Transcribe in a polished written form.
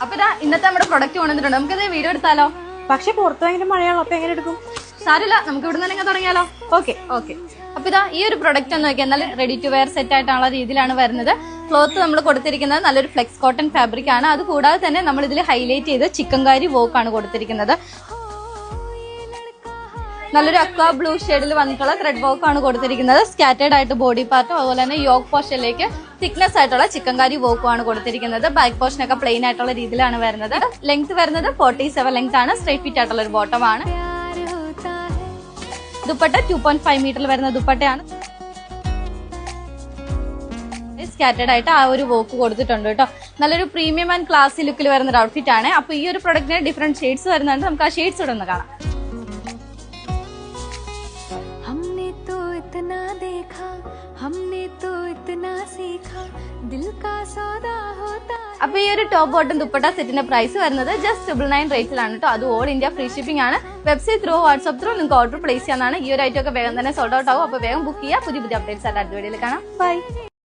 അപ്പൊ ഇതാ ഇന്നത്തെ നമ്മുടെ പ്രൊഡക്റ്റ് കൊണ്ടുവന്നിട്ടുണ്ട്. നമുക്കത് വീഡിയോ എടുത്താലോ? പക്ഷെ പുറത്ത് ഭയങ്കര മഴയാണല്ലോ, അപ്പൊ എങ്ങനെ എടുക്കും? സാരില്ല, നമുക്ക് ഇവിടെ നിന്ന് തുടങ്ങിയാലോ? ഓക്കെ. അപ്പൊ ഇതാ ഈ ഒരു പ്രൊഡക്റ്റ് എന്ന് നോക്കിയാൽ റെഡി ടു വെയർ സെറ്റ് ആയിട്ടുള്ള രീതിയിലാണ് വരുന്നത്. ക്ലോത്ത് നമ്മൾ കൊടുത്തിരിക്കുന്നത് നല്ലൊരു ഫ്ലെക്സ് കോട്ടൺ ഫാബ്രിക് ആണ്. അത് കൂടാതെ തന്നെ നമ്മൾ ഇതിൽ ഹൈലൈറ്റ് ചെയ്ത് ചിക്കൻകാരി വർക്ക് ആണ് കൊടുത്തിരിക്കുന്നത്. നല്ലൊരു അക്വാ ബ്ലൂ ഷെയ്ഡിൽ വന്നിട്ടുള്ള ത്രെഡ് വർക്ക് ആണ് കൊടുത്തിരിക്കുന്നത്. സ്കാറ്റേഡ് ആയിട്ട് ബോഡി പാർട്ടും അതുപോലെ തന്നെ യോഗ് പോർഷനിലേക്ക് തിക്നെസ് ആയിട്ടുള്ള ചിക്കൻകാരി വർക്കും ആണ് കൊടുത്തിരിക്കുന്നത്. ബാക്ക് പോർഷൻ ഒക്കെ പ്ലെയിൻ ആയിട്ടുള്ള രീതിയിലാണ് വരുന്നത്. ലെങ്ത് വരുന്നത് 47 ലെങ്ത് ആണ്. സ്ട്രൈറ്റ് ഫിറ്റ് ആയിട്ടുള്ള ഒരു ബോട്ടം ആണ്. ദുപ്പട്ട 2.5 മീറ്ററിൽ വരുന്ന ദുപ്പട്ടയാണ്. സ്കാറ്റേഡ് ആയിട്ട് ആ ഒരു വർക്ക് കൊടുത്തിട്ടുണ്ട് കേട്ടോ. നല്ലൊരു പ്രീമിയം ആൻഡ് ക്ലാസി ലുക്കിൽ വരുന്ന ഒരു ഔട്ട്ഫിറ്റ് ആണ്. അപ്പൊ ഈ ഒരു പ്രൊഡക്റ്റിന് ഡിഫറെന്റ് ഷെയ്ഡ്സ് വരുന്നുണ്ട്. നമുക്ക് ആ ഷെയ്ഡ്സ് ഇവിടെ ഒന്ന് കാണാം. അപ്പൊ ഈ ഒരു ടോപ്പ് ബോട്ടം ദുപ്പട്ട സെറ്റിന്റെ പ്രൈസ് വരുന്നത് ജസ്റ്റ് 999 റേറ്റിലാണ് കേട്ടോ. അത് ഓൾ ഇന്ത്യ ഫ്രീ ഷിപ്പിംഗ് ആണ്. വെബ്സൈറ്റ് ത്രൂ വാട്സ്ആപ്പ് ത്രൂ നിങ്ങൾക്ക് ഓർഡർ പ്ലേസ് ചെയ്യാനാണ്. ഈ ഒരു ഐറ്റം ഒക്കെ വേഗം തന്നെ സോൾഡ് ഔട്ട് ആവും. അപ്പൊ വേഗം ബുക്ക് ചെയ്യുക. പുതിയ അപ്ഡേറ്റ്സ് ആയിട്ട് അടുത്ത വീഡിയോയിൽ കാണാം. ബൈ.